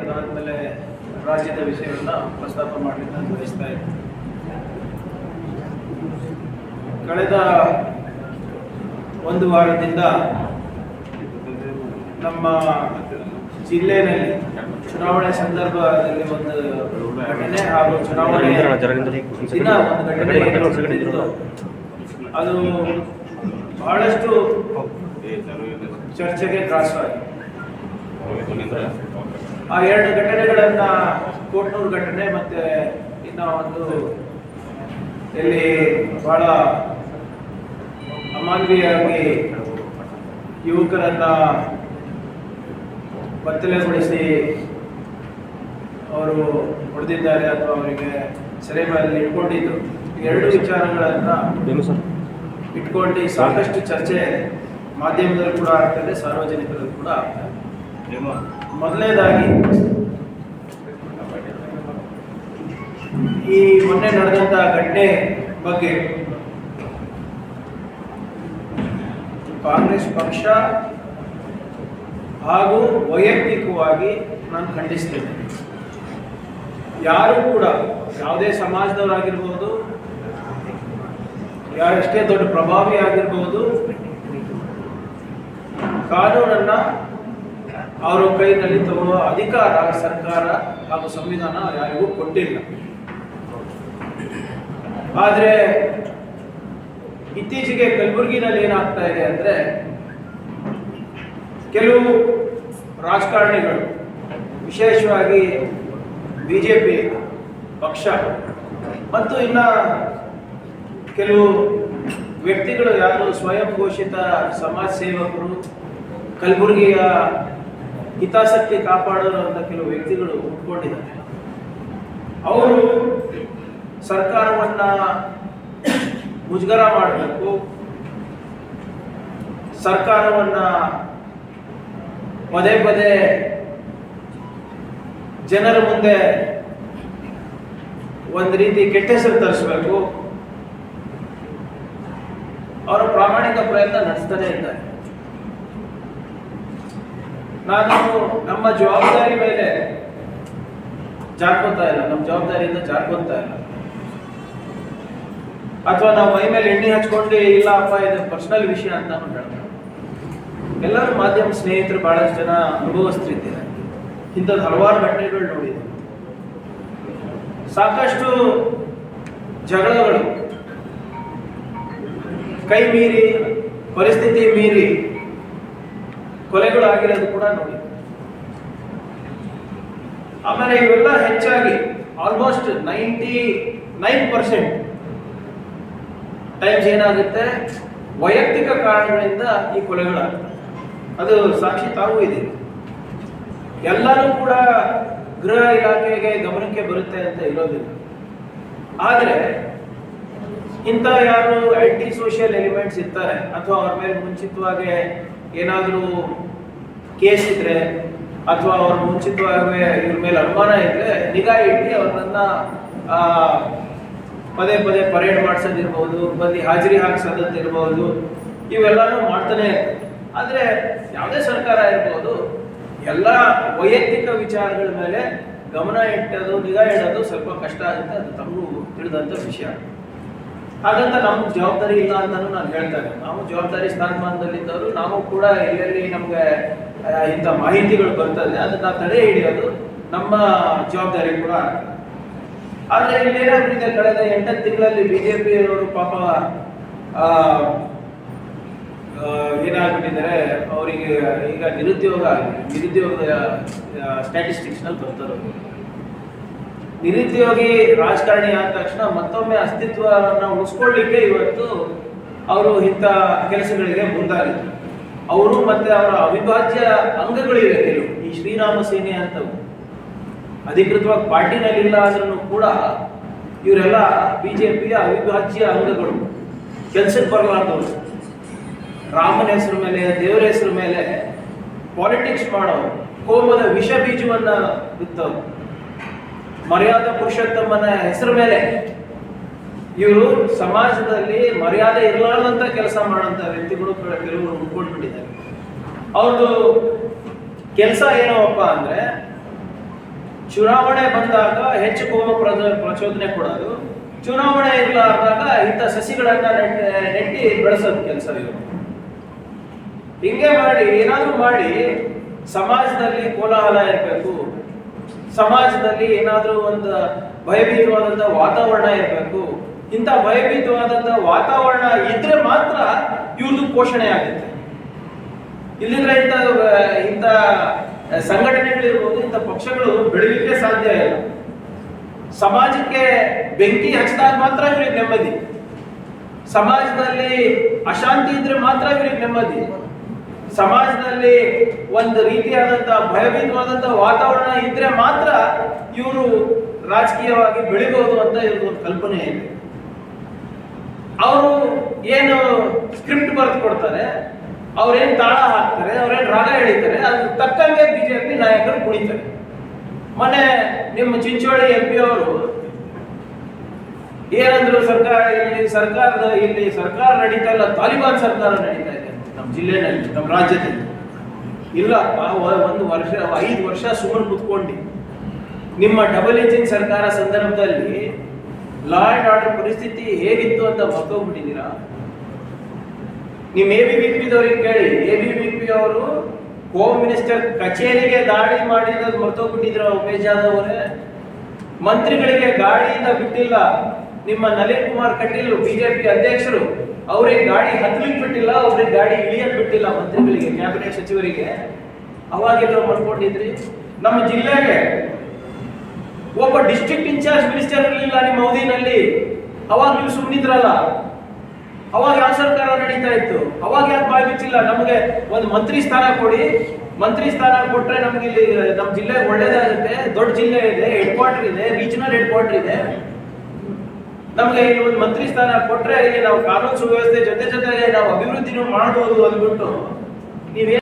ಅದಾದಮೇಲೆ ರಾಜ್ಯದ ವಿಷಯವನ್ನು ಪ್ರಸ್ತಾಪ ಮಾಡಲಿಕ್ಕೆ ನಾನು ಬಯಸ್ತಾ ಇದ್ದೀನಿ. ಕಳೆದ ಒಂದು ವಾರದಿಂದ ನಮ್ಮ ಜಿಲ್ಲೆಯಲ್ಲಿ ಚುನಾವಣೆ ಸಂದರ್ಭದಲ್ಲಿ ಒಂದು ಘಟನೆ ಹಾಗೂ ಚುನಾವಣೆಯ ದಿನ ಒಂದು ಘಟನೆ ಅದು ಬಹಳಷ್ಟು ಚರ್ಚೆಗೆ ಗ್ರಾಸವಾಗಿದೆ. ಆ ಎರಡು ಘಟನೆಗಳನ್ನು ಕೋಟ್ನೂರು ಘಟನೆ ಮತ್ತೆ ಇನ್ನ ಒಂದು ಇಲ್ಲಿ ಬಹಳ ಅಮಾನವೀಯವಾಗಿ ಯುವಕರನ್ನ ಬತ್ತಲೆಗೊಳಿಸಿ ಅವರು ಹೊಡೆದಿದ್ದಾರೆ ಅಥವಾ ಅವರಿಗೆ ಸೆರೆಮನೆಯಲ್ಲಿ ಇಟ್ಕೊಂಡಿದ್ದು, ಎರಡು ವಿಚಾರಗಳನ್ನು ಇಟ್ಕೊಂಡು ಸಾಕಷ್ಟು ಚರ್ಚೆ ಮಾಧ್ಯಮದಲ್ಲಿ ಕೂಡ ಆಗ್ತದೆ, ಸಾರ್ವಜನಿಕರಲ್ಲಿ ಕೂಡ ಆಗ್ತದೆ. ಮೊದಲನೇದಾಗಿ ಈ ಮೊನ್ನೆ ನಡೆದಂತಹ ಘಟನೆ ಬಗ್ಗೆ ಕಾಂಗ್ರೆಸ್ ಪಕ್ಷ ಹಾಗೂ ವೈಯಕ್ತಿಕವಾಗಿ ನಾನು ಖಂಡಿಸ್ತೇನೆ. ಯಾರು ಕೂಡ ಯಾವುದೇ ಸಮಾಜದವರಾಗಿರ್ಬೋದು, ಯಾರೆಷ್ಟೇ ದೊಡ್ಡ ಪ್ರಭಾವಿ ಆಗಿರ್ಬೋದು, ಕಾನೂನನ್ನು ಅವರ ಕೈನಲ್ಲಿ ತಗೊಳ್ಳುವ ಅಧಿಕಾರ ಸರ್ಕಾರ ಹಾಗೂ ಸಂವಿಧಾನ ಯಾರಿಗೂ ಕೊಟ್ಟಿಲ್ಲ. ಆದರೆ ಇತ್ತೀಚೆಗೆ ಕಲಬುರಗಿನಲ್ಲಿ ಏನಾಗ್ತಾ ಇದೆ ಅಂದರೆ, ಕೆಲವು ರಾಜಕಾರಣಿಗಳು, ವಿಶೇಷವಾಗಿ ಬಿಜೆಪಿ ಪಕ್ಷ ಮತ್ತು ಇನ್ನ ಕೆಲವು ವ್ಯಕ್ತಿಗಳು, ಯಾರು ಸ್ವಯಂ ಘೋಷಿತ ಸಮಾಜ ಸೇವಕರು, ಕಲಬುರಗಿಯ ಹಿತಾಸಕ್ತಿ ಕಾಪಾಡೋರಂಥ ಕೆಲವು ವ್ಯಕ್ತಿಗಳು ಹುಟ್ಕೊಂಡಿದ್ದಾರೆ. ಅವರು ಸರ್ಕಾರವನ್ನ ಮುಜುಗರ ಮಾಡಬೇಕು, ಸರ್ಕಾರವನ್ನ ಪದೇ ಪದೇ ಜನರ ಮುಂದೆ ಒಂದು ರೀತಿ ಕೆಟ್ಟ ಹೆಸರು ತರಿಸಬೇಕು, ಅವರ ಪ್ರಾಮಾಣಿಕ ಪ್ರಯತ್ನ ನಡೆಸ್ತಾನೆ ಇದ್ದಾರೆ. ನಾನು ನಮ್ಮ ಜವಾಬ್ದಾರಿ ಮೇಲೆ ಜಾರ್ಕೊತಾ ಇಲ್ಲ, ನಮ್ಮ ಜವಾಬ್ದಾರಿಯಿಂದ ಜಾರ್ಕೊತಾ ಇಲ್ಲ, ಅಥವಾ ನಾವು ಮೈ ಮೇಲೆ ಎಣ್ಣೆ ಹಚ್ಕೊಂಡು ಇಲ್ಲ ಅಪ್ಪ ಇದು ಪರ್ಸನಲ್ ವಿಷಯ ಅಂತ ಹೇಳ್ತಾರೆ. ಎಲ್ಲರೂ ಮಾಧ್ಯಮ ಸ್ನೇಹಿತರು ಬಹಳಷ್ಟು ಜನ ಅನುಭವಿಸ್ತಿದ್ದಾರೆ. ಇಂಥದ್ದು ಹಲವಾರು ಘಟನೆಗಳು ನೋಡಿದೆ. ಸಾಕಷ್ಟು ಜಗಳಗಳು ಕೈ ಮೀರಿ, ಪರಿಸ್ಥಿತಿ ಮೀರಿ ಕೊಲೆಗಳು ಆಗಿರೋದು ಕೂಡ ನೋಡಿ. ಆಮೇಲೆ ಇವೆಲ್ಲ ಹೆಚ್ಚಾಗಿ ಆಲ್ಮೋಸ್ಟ್ 99% ಟೈಮ್ಸ್ ಏನಾಗುತ್ತೆ, ವೈಯಕ್ತಿಕ ಕಾರಣಗಳಿಂದ ಈ ಕೊಲೆಗಳಾಗುತ್ತೆ. ಅದು ಸಾಕ್ಷಿ ತಾವೂ ಇದೆ. ಎಲ್ಲರೂ ಕೂಡ ಗೃಹ ಇಲಾಖೆಗೆ ಗಮನಕ್ಕೆ ಬರುತ್ತೆ ಅಂತ ಇರೋದಿಲ್ಲ. ಆದರೆ ಇಂಥ ಯಾರು ಆಂಟಿ ಸೋಷಿಯಲ್ ಎಲಿಮೆಂಟ್ಸ್ ಇರ್ತಾರೆ, ಅಥವಾ ಅವ್ರ ಮೇಲೆ ಮುಂಚಿತವಾಗಿ ಏನಾದರೂ ಕೇಸ್ ಇದ್ರೆ, ಅಥವಾ ಅವ್ರ ಮುಂಚಿತವಾಗಿ ಇವ್ರ ಮೇಲೆ ಅನುಮಾನ ಇದ್ರೆ ನಿಗಾ ಇಟ್ಟು ಅವ್ರನ್ನ ಪದೇ ಪದೇ ಪರೇಡ್ ಮಾಡಿಸೋದಿರ್ಬೋದು, ಬಂದು ಹಾಜರಿ ಹಾಕ್ಸೋದಿರ್ಬೋದು, ಇವೆಲ್ಲನೂ ಮಾಡ್ತಾನೆ. ಆದರೆ ಯಾವುದೇ ಸರ್ಕಾರ ಇರ್ಬೋದು, ಎಲ್ಲ ವೈಯಕ್ತಿಕ ವಿಚಾರಗಳ ಮೇಲೆ ಗಮನ ಇಟ್ಟೋದು, ನಿಗಾ ಇಡೋದು ಸ್ವಲ್ಪ ಕಷ್ಟ ಆಗುತ್ತೆ. ಅದು ತಮಗೂ ತಿಳಿದಂಥ ವಿಷಯ. ಹಾಗಂತ ನಮ್ಗೆ ಜವಾಬ್ದಾರಿ ಇಲ್ಲ ಅಂತಲೂ ನಾನು ಹೇಳ್ತಾ ಇದ್ದೀನಿ. ನಾವು ಜವಾಬ್ದಾರಿ ಸ್ಥಾನಮಾನದಲ್ಲಿದ್ದವರು, ನಾವು ಕೂಡ ಎಲ್ಲೆಲ್ಲಿ ನಮಗೆ ಇಂಥ ಮಾಹಿತಿಗಳು ಬರ್ತದೆ ಅದನ್ನು ತಡೆ ಹಿಡಿಯೋದು ನಮ್ಮ ಜವಾಬ್ದಾರಿ ಕೂಡ ಆಗ್ತದೆ. ಆದರೆ ಇಲ್ಲೇನಾಗ್ತಿದೆ, ಕಳೆದ 8 ತಿಂಗಳಲ್ಲಿ ಬಿಜೆಪಿಯವರು ಪಾಪ ಏನಾಗ್ಬಿಟ್ಟಿದ್ದಾರೆ, ಅವರಿಗೆ ಈಗ ನಿರುದ್ಯೋಗದ ಸ್ಟ್ಯಾಟಿಸ್ಟಿಕ್ಸ್ನಲ್ಲಿ ಬರ್ತಾರೆ. ನಿರುದ್ಯೋಗಿ ರಾಜಕಾರಣಿ ಆದ ತಕ್ಷಣ ಮತ್ತೊಮ್ಮೆ ಅಸ್ತಿತ್ವವನ್ನು ಉಳಿಸ್ಕೊಳ್ಳಿಕ್ಕೆ ಇವತ್ತು ಅವರು ಇಂಥ ಕೆಲಸಗಳಿಗೆ ಮುಂದಾಗಿದ್ದಾರೆ. ಅವರು ಮತ್ತೆ ಅವರ ಅವಿಭಾಜ್ಯ ಅಂಗಗಳಿವೆ ಕೆಲವು. ಈ ಶ್ರೀರಾಮ ಸೇನೆ ಅಂತವು ಅಧಿಕೃತವಾಗಿ ಪಾರ್ಟಿನಲ್ಲಿಲ್ಲ ಆದ್ರೂ ಕೂಡ ಇವರೆಲ್ಲ ಬಿಜೆಪಿಯ ಅವಿಭಾಜ್ಯ ಅಂಗಗಳು, ಕೆಲಸಕ್ಕೆ ಬರಲಾರ್ದವರು. ರಾಮನ ಹೆಸರು ಮೇಲೆ, ದೇವರ ಹೆಸರು ಮೇಲೆ ಪಾಲಿಟಿಕ್ಸ್ ಮಾಡೋರು, ಕೋಮದ ವಿಷ ಬೀಜವನ್ನ ಬಿತ್ತವರು, ಮರ್ಯಾದಾ ಪುರುಷೋತ್ತಮನ ಹೆಸರು ಮೇಲೆ ಇವರು ಸಮಾಜದಲ್ಲಿ ಮರ್ಯಾದೆ ಇರಲಾರ್ದಂತ ಕೆಲಸ ಮಾಡೋಂಥ ವ್ಯಕ್ತಿಗಳು ಕೆಲವರು ಹುಡ್ಕೊಂಡ್ಬಿಟ್ಟಿದ್ದಾರೆ. ಅವ್ರದ್ದು ಕೆಲಸ ಏನೋಪ್ಪ ಅಂದ್ರೆ, ಚುನಾವಣೆ ಬಂದಾಗ ಹೆಚ್ಚು ಕೋಮ ಪ್ರಚೋದನೆ ಕೊಡೋದು, ಚುನಾವಣೆ ಇರಲಾರ್ದಾಗ ಇಂಥ ಸಸಿಗಳನ್ನ ನೆಟ್ಟಿ ಬೆಳೆಸೋದು ಕೆಲಸ ಇವರು. ಹಿಂಗೆ ಮಾಡಿ ಏನಾದರೂ ಮಾಡಿ ಸಮಾಜದಲ್ಲಿ ಕೋಲಾಹಲ ಇರಬೇಕು, ಸಮಾಜದಲ್ಲಿ ಏನಾದರೂ ಒಂದು ಭಯಭೀತವಾದಂಥ ವಾತಾವರಣ ಇರಬೇಕು. ಇಂಥ ಭಯಭೀತವಾದಂಥ ವಾತಾವರಣ ಇದ್ರೆ ಮಾತ್ರ ಇವ್ರದ್ದು ಪೋಷಣೆ ಆಗುತ್ತೆ. ಇಲ್ಲಿದ್ರೆ ಇಂಥ ಸಂಘಟನೆಗಳಿರ್ಬೋದು, ಇಂಥ ಪಕ್ಷಗಳು ಬೆಳಲಿಕ್ಕೆ ಸಾಧ್ಯ ಇಲ್ಲ. ಸಮಾಜಕ್ಕೆ ಬೆಂಕಿ ಹಚ್ಚಿದಾಗ ಮಾತ್ರ ಇವ್ರಿಗೆ ನೆಮ್ಮದಿ, ಸಮಾಜದಲ್ಲಿ ಅಶಾಂತಿ ಇದ್ರೆ ಮಾತ್ರ ಇವ್ರಿಗೆ ನೆಮ್ಮದಿ, ಸಮಾಜದಲ್ಲಿ ಒಂದು ರೀತಿಯಾದಂಥ ಭಯಭೀತವಾದಂಥ ವಾತಾವರಣ ಇದ್ರೆ ಮಾತ್ರ ಇವರು ರಾಜಕೀಯವಾಗಿ ಬೆಳಿಬಹುದು ಅಂತ ಇವ್ರದ್ದು ಒಂದು ಕಲ್ಪನೆ ಇದೆ. ಅವರು ಏನು ಸ್ಕ್ರಿಪ್ಟ್ ಬರೆದು ಕೊಡ್ತಾರೆ, ಅವ್ರೇನು ತಾಳ ಹಾಕ್ತಾರೆ, ಅವ್ರೇನು ರಾಗ ಎಳಿತಾರೆ, ಅದ್ರ ತಕ್ಕಂಗೆ ಬಿಜೆಪಿ ನಾಯಕರು ಕುಣಿತಾರೆ. ಮೊನ್ನೆ ನಿಮ್ಮ ಚಿಂಚೋಳಿ MP ಅವರು ಏನಂದ್ರು, ಇಲ್ಲಿ ಸರ್ಕಾರ ನಡೀತಾ ಇಲ್ಲ, ತಾಲಿಬಾನ್ ಸರ್ಕಾರ ನಡೀತಾ ಇದೆ ನಮ್ಮ ಜಿಲ್ಲೆನಲ್ಲಿ, ನಮ್ಮ ರಾಜ್ಯದಲ್ಲಿ. ಇಲ್ಲಪ್ಪ, 5 ವರ್ಷ ಸುಮ್ಮನೆ ಕುತ್ಕೊಂಡು ನಿಮ್ಮ ಡಬಲ್ ಇಂಜಿನ್ ಸರ್ಕಾರ ಸಂದರ್ಭದಲ್ಲಿ ಲಾ ಅಂಡ್ ಆರ್ಡರ್ ಪರಿಸ್ಥಿತಿ ಹೇಗಿತ್ತು ಅಂತ ಮರ್ತೋಗ್ಬಿಟ್ಟಿದ್ದೀರಾ. ನಿಮ್ಮ ABVP ಕೇಳಿ, ABVP ಅವರು ಹೋಮ್ ಮಿನಿಸ್ಟರ್ ಕಚೇರಿಗೆ ದಾಳಿ ಮಾಡಿರೋದು ಮರ್ತೋಗ್ಬಿಟ್ಟಿದ್ರ ಉಮೇಶ್ ಜಾಧವ್ ಅವರೇ. ಮಂತ್ರಿಗಳಿಗೆ ಗಾಡಿಯಿಂದ ಬಿಟ್ಟಿಲ್ಲ. ನಿಮ್ಮ ನಳಿನ್ ಕುಮಾರ್ ಕಟೀಲ್ ಬಿಜೆಪಿ ಅಧ್ಯಕ್ಷರು, ಅವ್ರಿಗೆ ಗಾಡಿ ಹತ್ತಲಿಕ್ಕೆ ಬಿಟ್ಟಿಲ್ಲ, ಅವ್ರಿಗೆ ಗಾಡಿ ಇಳಿಯಕ್ ಬಿಟ್ಟಿಲ್ಲ ಮಂತ್ರಿಗಳಿಗೆ, ಕ್ಯಾಬಿನೆಟ್ ಸಚಿವರಿಗೆ. ಅವಾಗೆಲ್ಲ ಮಾಡ್ಕೊಂಡಿದ್ರಿ. ನಮ್ಮ ಜಿಲ್ಲೆಗೆ ಒಬ್ಬ ಡಿಸ್ಟ್ರಿಕ್ಟ್ ಇನ್ಚಾರ್ಜ್ ಮಿನಿಸ್ಟರ್ ಇರಲಿಲ್ಲ ನಿಮ್ಮ ಅವಧಿನಲ್ಲಿ. ಅವಾಗ ನೀವು ಸುಮ್ಮನಿದ್ರಲ್ಲ. ಅವಾಗ ಯಾವ ಸರ್ಕಾರ ನಡೀತಾ ಇತ್ತು? ಅವಾಗ ಯಾಕೆ ಬಾಯಿ ಬಿಚ್ಚಿಲ್ಲ? ನಮಗೆ ಒಂದು ಮಂತ್ರಿ ಸ್ಥಾನ ಕೊಡಿ, ಮಂತ್ರಿ ಸ್ಥಾನ ಕೊಟ್ರೆ ನಮ್ಗೆ ಇಲ್ಲಿ ನಮ್ಮ ಜಿಲ್ಲೆ ಒಳ್ಳೇದಾಗುತ್ತೆ. ದೊಡ್ಡ ಜಿಲ್ಲೆ ಇದೆ, ಹೆಡ್ ಕ್ವಾರ್ಟರ್ ಇದೆ, ರೀಜನಲ್ ಹೆಡ್ ಕ್ವಾರ್ಟರ್ ಇದೆ. ನಮ್ಗೆ ಇಲ್ಲಿ ಒಂದು ಮಂತ್ರಿ ಸ್ಥಾನ ಕೊಟ್ರೆ ಇಲ್ಲಿ ನಾವು ಕಾನೂನು ಸುವ್ಯವಸ್ಥೆ ಜೊತೆಗೆ ನಾವು ಅಭಿವೃದ್ಧಿನೂ ಮಾಡಬಹುದು ಅಂದ್ಬಿಟ್ಟು ನೀವೇ